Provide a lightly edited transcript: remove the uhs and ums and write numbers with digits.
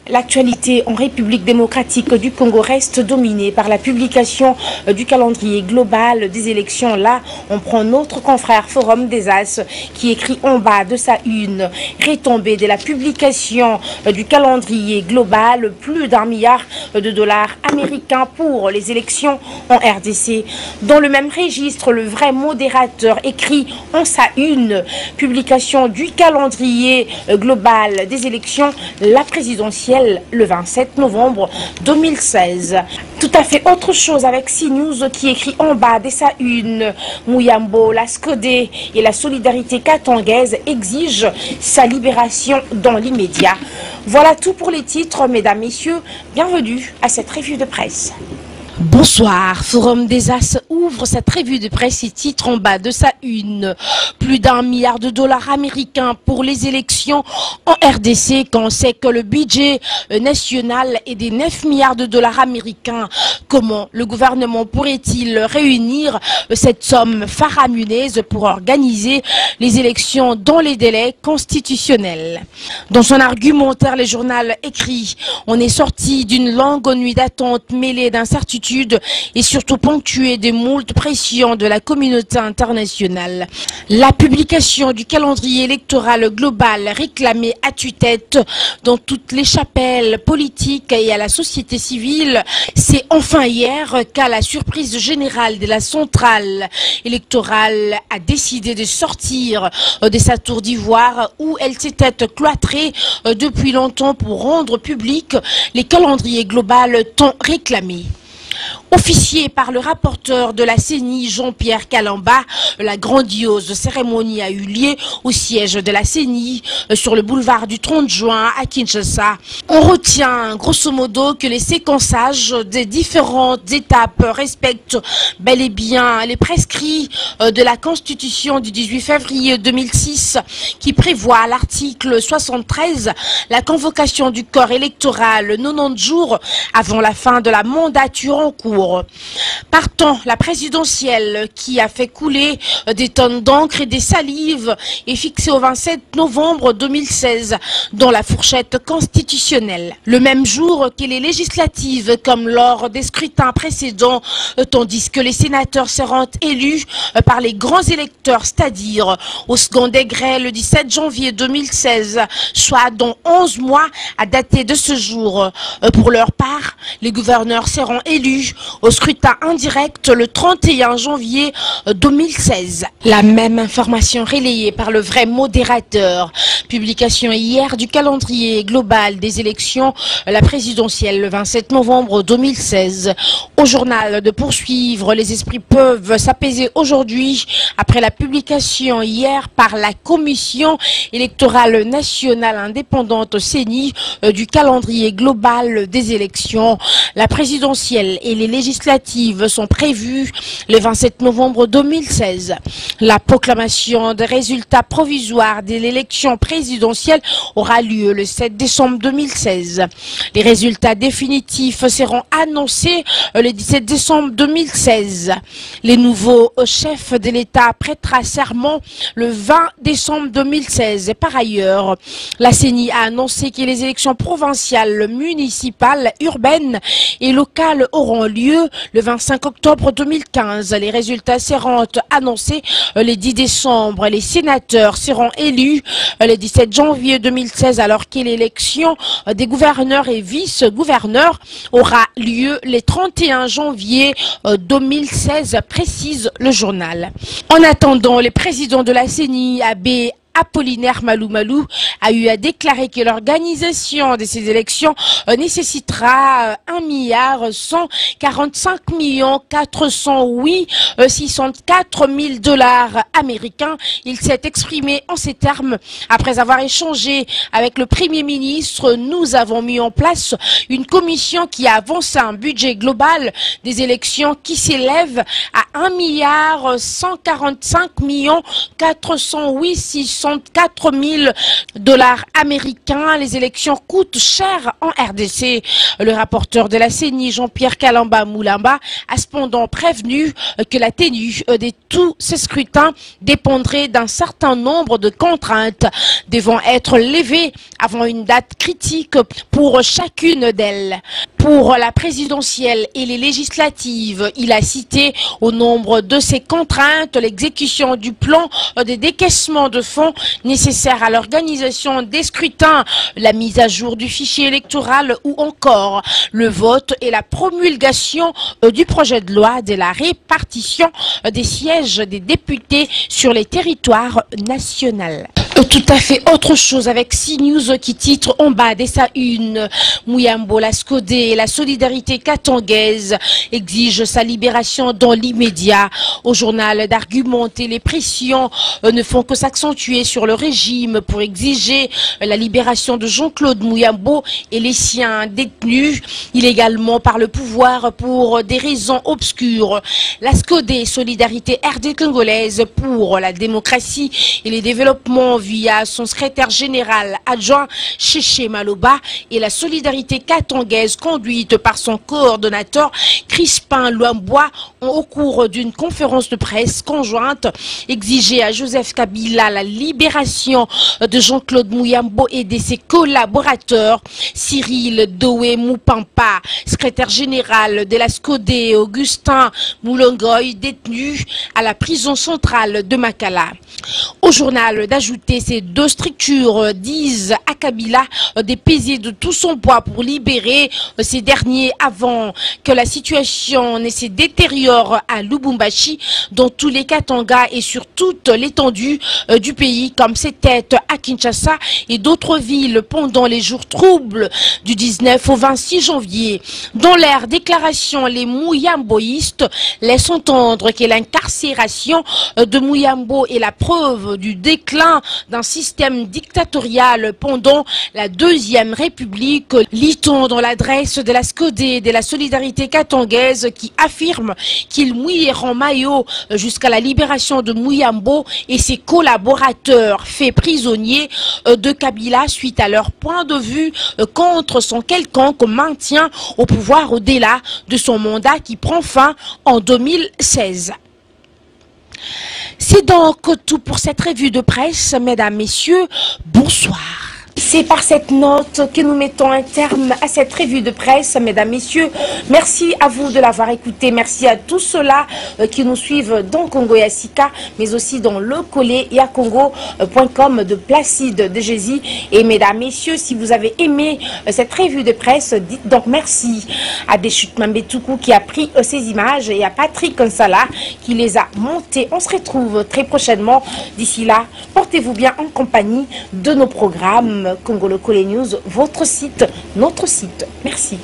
L'actualité en République démocratique du Congo reste dominée par la publication du calendrier global des élections. Là, on prend notre confrère Forum des As qui écrit en bas de sa une: retombée de la publication du calendrier global, plus d'1 milliard de dollars américains pour les élections en RDC. Dans le même registre, le vrai modérateur écrit en sa une: publication du calendrier global des élections, la présidentielle le 27 novembre 2016. Tout à fait autre chose avec CNews qui écrit en bas de sa une: Muyambo, la Scodé et la solidarité katangaise exigent sa libération dans l'immédiat. Voilà tout pour les titres, mesdames, messieurs. Bienvenue à cette revue de presse. Bonsoir, Forum des As ouvre cette revue de presse et titre en bas de sa une: plus d'1 milliard de dollars américains pour les élections en RDC, quand on sait que le budget national est des 9 milliards de dollars américains. Comment le gouvernement pourrait-il réunir cette somme faramineuse pour organiser les élections dans les délais constitutionnels? Dans son argumentaire, le journal écrit: on est sorti d'une longue nuit d'attente mêlée d'incertitudes et surtout ponctuée de moult pressions de la communauté internationale. La publication du calendrier électoral global réclamée à tue-tête dans toutes les chapelles politiques et à la société civile, c'est enfin hier qu'à la surprise générale de la centrale électorale a décidé de sortir de sa tour d'ivoire où elle s'était cloîtrée depuis longtemps pour rendre public les calendriers globaux tant réclamés. Officié par le rapporteur de la CENI, Jean-Pierre Kalamba, la grandiose cérémonie a eu lieu au siège de la CENI sur le boulevard du 30 juin à Kinshasa. On retient grosso modo que les séquençages des différentes étapes respectent bel et bien les prescrits de la Constitution du 18 février 2006 qui prévoit à l'article 73 la convocation du corps électoral 90 jours avant la fin de la mandature en cours. Partant, la présidentielle qui a fait couler des tonnes d'encre et des salives est fixée au 27 novembre 2016 dans la fourchette constitutionnelle. Le même jour que les législatives comme lors des scrutins précédents, tandis que les sénateurs seront élus par les grands électeurs, c'est-à-dire au second degré le 17 janvier 2016, soit dans 11 mois à dater de ce jour. Pour leur part, les gouverneurs seront élus au scrutin indirect le 31 janvier 2016. La même information relayée par le vrai modérateur. Publication hier du calendrier global des élections, la présidentielle le 27 novembre 2016. Au journal de poursuivre, les esprits peuvent s'apaiser aujourd'hui après la publication hier par la Commission électorale nationale indépendante CENI du calendrier global des élections. La présidentielle et les législatives sont prévues le 27 novembre 2016. La proclamation des résultats provisoires de l'élection présidentielle aura lieu le 7 décembre 2016. Les résultats définitifs seront annoncés le 17 décembre 2016. Les nouveaux chefs de l'État prêtera serment le 20 décembre 2016. Et par ailleurs, la CENI a annoncé que les élections provinciales, municipales, urbaines et locales auront lieu le 25 octobre 2015. Les résultats seront annoncés le 10 décembre. Les sénateurs seront élus le 17 janvier 2016 alors que l'élection des gouverneurs et vice-gouverneurs aura lieu le 31 janvier 2016, précise le journal. En attendant, le président de la CENI, Abbé Apollinaire Malou Malou, a eu à déclarer que l'organisation de ces élections nécessitera 1,145,408,604 dollars américains. Il s'est exprimé en ces termes après avoir échangé avec le Premier ministre. Nous avons mis en place une commission qui a avancé un budget global des élections qui s'élève à 1,145,408,604 64 000 $ américains. Les élections coûtent cher en RDC. Le rapporteur de la CENI, Jean-Pierre Kalamba Moulamba, a cependant prévenu que la tenue de tous ces scrutins dépendrait d'un certain nombre de contraintes devant être levées avant une date critique pour chacune d'elles. Pour la présidentielle et les législatives, il a cité au nombre de ces contraintes l'exécution du plan de décaissement de fonds nécessaires à l'organisation des scrutins, la mise à jour du fichier électoral ou encore le vote et la promulgation du projet de loi de la répartition des sièges des députés sur les territoires nationaux. Tout à fait autre chose avec CNews qui titre en bas de sa une: Muyambo, la Scodé et la solidarité katangaise exigent sa libération dans l'immédiat. Au journal d'argumenter, les pressions ne font que s'accentuer sur le régime pour exiger la libération de Jean-Claude Muyambo et les siens détenus illégalement par le pouvoir pour des raisons obscures. La Scodé, solidarité RD congolaise pour la démocratie et les développements via son secrétaire général adjoint Chéché Maloba, et la solidarité katangaise conduite par son coordonnateur Crispin Luambois ont, au cours d'une conférence de presse conjointe, exigé à Joseph Kabila la libération de Jean-Claude Muyambo et de ses collaborateurs Cyril Doé Moupampa, secrétaire général de la Scodé, Augustin Moulongoy, détenu à la prison centrale de Makala. Au journal d'ajouter, ces deux structures disent à Kabila de peser de tout son poids pour libérer ces derniers avant que la situation ne se détériore à Lubumbashi, dans tous les Katanga et sur toute l'étendue du pays, comme c'était à Kinshasa et d'autres villes pendant les jours troubles du 19 au 26 janvier. Dans leur déclaration, les Muyamboïstes laissent entendre que l'incarcération de Muyambo est la preuve du déclin d'un système dictatorial pendant la Deuxième République, lit-on dans l'adresse de la Scodé et de la solidarité katangaise qui affirme qu'ils mouilleront maillot jusqu'à la libération de Muyambo et ses collaborateurs faits prisonniers de Kabila suite à leur point de vue contre son quelconque maintien au pouvoir au-delà de son mandat qui prend fin en 2016. C'est donc tout pour cette revue de presse, mesdames, messieurs, bonsoir. C'est par cette note que nous mettons un terme à cette revue de presse, mesdames, messieurs. Merci à vous de l'avoir écouté. Merci à tous ceux-là qui nous suivent dans Congo Yassika, mais aussi dans le collet yacongo.com de Placide de Jésus. Et mesdames, messieurs, si vous avez aimé cette revue de presse, dites donc merci à Deschutes Mambetoukou qui a pris ces images et à Patrick Nsala qui les a montées. On se retrouve très prochainement. D'ici là, portez-vous bien en compagnie de nos programmes Congo Le Collet News, votre site, notre site. Merci.